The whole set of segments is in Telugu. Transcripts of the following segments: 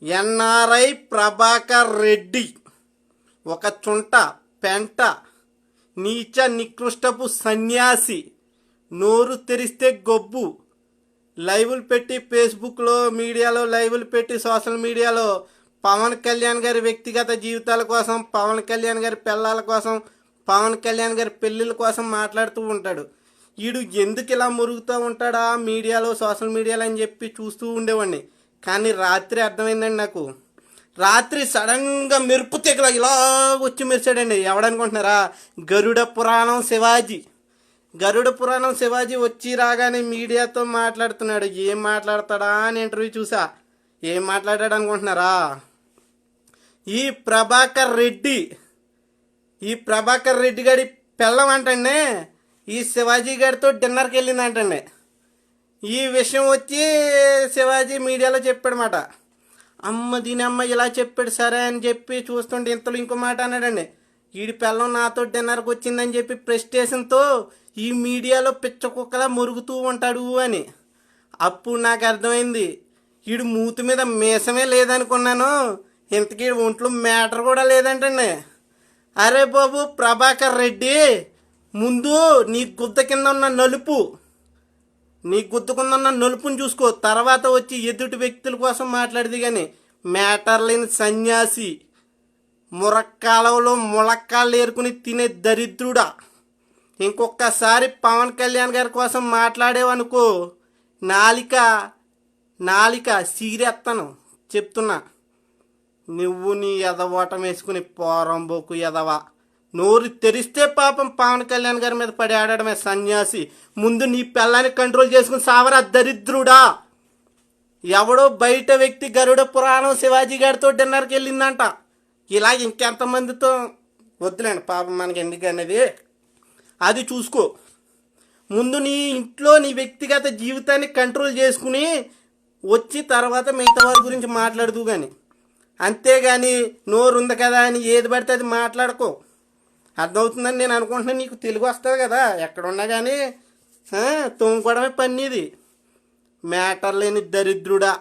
ఎన్ఆర్ఐ ప్రభాకర్ రెడ్డి ఒక చుంట పెంట నీచ నికృష్టపు సన్యాసి. నోరు తెరిస్తే గొబ్బు. లైవ్లు పెట్టి ఫేస్బుక్లో మీడియాలో లైవ్లు పెట్టి సోషల్ మీడియాలో పవన్ కళ్యాణ్ గారి వ్యక్తిగత జీవితాల కోసం, పవన్ కళ్యాణ్ గారి పిల్లల కోసం, పవన్ కళ్యాణ్ గారి పెళ్ళిళ్ళ కోసం మాట్లాడుతూ ఉంటాడు. వీడు ఎందుకు ఇలా మురుగుతూ ఉంటాడా మీడియాలో సోషల్ మీడియాలో అని చెప్పి చూస్తూ ఉండేవాడిని. కానీ రాత్రి అర్థమైందండి నాకు. రాత్రి సడన్గా మెరుపు తెగలా ఇలా వచ్చి మెరిచాడండి. ఎవడనుకుంటున్నారా? గరుడ పురాణం శివాజీ. గరుడ పురాణం శివాజీ వచ్చి రాగానే మీడియాతో మాట్లాడుతున్నాడు. ఏం మాట్లాడతాడా అని ఇంటర్వ్యూ చూసా. ఏం మాట్లాడాడు అనుకుంటున్నారా? ఈ ప్రభాకర్ రెడ్డి గారి పెళ్ళం అంటండి ఈ శివాజీ గారితో డిన్నర్కి వెళ్ళిందంటండి. ఈ విషయం వచ్చి శివాజీ మీడియాలో చెప్పాడన్నమాట. దీని అమ్మ ఇలా చెప్పాడు సరే అని చెప్పి చూస్తుంటే ఇంతలో ఇంకో మాట అన్నాడండి. వీడి పిల్లం నాతో డిన్నర్కి వచ్చిందని చెప్పి ప్రెస్టేషన్తో ఈ మీడియాలో పిచ్చ కుక్కలా మురుగుతూ ఉంటాడు అని. అప్పుడు నాకు అర్థమైంది, వీడు మూతి మీద మీసమే లేదనుకున్నాను, ఇంతకీ ఒంట్లో మ్యాటర్ కూడా లేదంటండి. అరే బాబు ప్రభాకర్ రెడ్డి, ముందు నీ గుద్ద కింద ఉన్న నలుపుని చూసుకో, తర్వాత వచ్చి ఎదుటి వ్యక్తుల కోసం మాట్లాడేది. కానీ మ్యాటర్ లేని సన్యాసి, మురక్కాలలో ములక్కాళ్ళు ఏరుకుని తినే దరిద్రుడా. ఇంకొకసారి పవన్ కళ్యాణ్ గారి కోసం మాట్లాడేవనుకో నాలిక సీరెత్తను చెప్తున్నా. నువ్వు నీ ఎదవోటం వేసుకుని పోరంబోకు ఎదవా. నోరు తెరిస్తే పాపం పవన్ కళ్యాణ్ గారి మీద పడి ఆడడమే సన్యాసి. ముందు నీ పిల్లాన్ని కంట్రోల్ చేసుకుని సావరా దరిద్రుడా. ఎవడో బయట వ్యక్తి గరుడ పురాణం శివాజీ గారితో డిన్నర్కి వెళ్ళిందంట. ఇలా ఇంకెంతమందితో వద్దులేండి పాపం మనకి ఎందుకనేది. అది చూసుకో. ముందు నీ ఇంట్లో నీ వ్యక్తిగత జీవితాన్ని కంట్రోల్ చేసుకుని వచ్చి తర్వాత మిగతా వారి గురించి మాట్లాడుతూ. కానీ అంతేగాని నోరు ఉంది కదా అని ఏది పడితే అది మాట్లాడుకో. అర్థమవుతుందని నేను అనుకుంటున్నాను. నీకు తెలుగు వస్తుంది కదా, ఎక్కడున్నా కానీ తోముకోవడమే పని ఇది. మ్యాటర్ లేని దరిద్రుడా.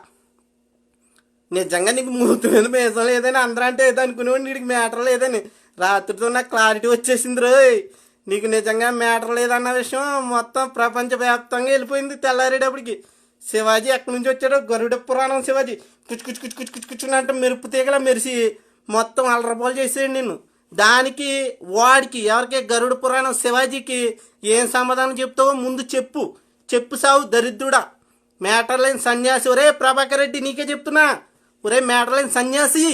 నిజంగా నీకు మూతి మీద మేసం లేదని అందరూ అంటే ఏదో అనుకునేవాడు. నీకు మ్యాటర్ లేదని రాత్రితో నాకు క్లారిటీ వచ్చేసింది రోయ్. నీకు నిజంగా మ్యాటర్ లేదన్న విషయం మొత్తం ప్రపంచవ్యాప్తంగా వెళ్ళిపోయింది తెల్లారేటప్పటికి. శివాజీ ఎక్కడి నుంచి వచ్చాడో గరుడ పురాణం శివాజీ కుచ్చుకుచ్చుకుచ్చుకుచ్చుకుచ్చుకుని అంటే మెరుపు తీగలా మెరిసి మొత్తం అలరపోలు చేసేయండి నిన్ను. దానికి వాడికి ఎవరికి గరుడ పురాణం శివాజీకి ఏం సమాధానం చెప్తావో ముందు చెప్పు సావు దరిద్రుడా. మ్యాటర్ లేని సన్యాసి. ఒరే ప్రభాకర్ రెడ్డి నీకే చెప్తున్నా, ఒరే మ్యాటర్ లేని సన్యాసి,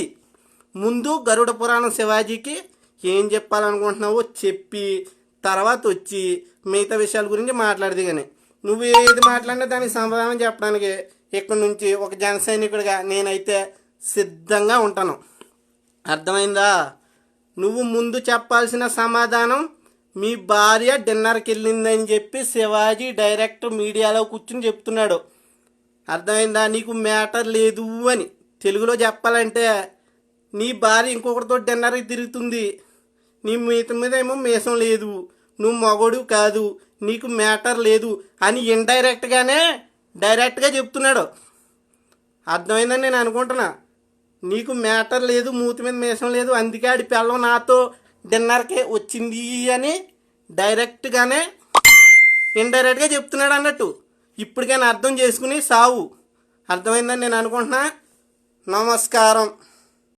ముందు గరుడ పురాణం శివాజీకి ఏం చెప్పాలనుకుంటున్నావో చెప్పి తర్వాత వచ్చి మిగతా విషయాల గురించి మాట్లాడదు. కానీ నువ్వు ఏది మాట్లాడినా దానికి సమాధానం చెప్పడానికి ఇక్కడి నుంచి ఒక జన సైనికుడిగా నేనైతే సిద్ధంగా ఉంటాను. అర్థమైందా? నువ్వు ముందు చెప్పాల్సిన సమాధానం మీ భార్య డిన్నర్కి వెళ్ళిందని చెప్పి శివాజీ డైరెక్ట్ మీడియాలో కూర్చుని చెప్తున్నాడు. అర్థమైందా? నీకు మ్యాటర్ లేదు అని తెలుగులో చెప్పాలంటే నీ భార్య ఇంకొకరితో డిన్నర్కి తిరుగుతుంది, నీ మీద ఏమో మీసం లేదు, నువ్వు మగోడు కాదు, నీకు మ్యాటర్ లేదు అని డైరెక్ట్గా చెప్తున్నాడు. అర్థమైందని నేను అనుకుంటున్నా. నీకు మ్యాటర్ లేదు, మూతి మీద మీసం లేదు, అందుకే ఆడి పిల్లం నాతో డిన్నర్కే వచ్చింది అని ఇండైరెక్ట్గా చెప్తున్నాడు అన్నట్టు. ఇప్పటికైనా అర్థం చేసుకుని సావు. అర్థమైందని నేను అనుకుంటున్నా. నమస్కారం.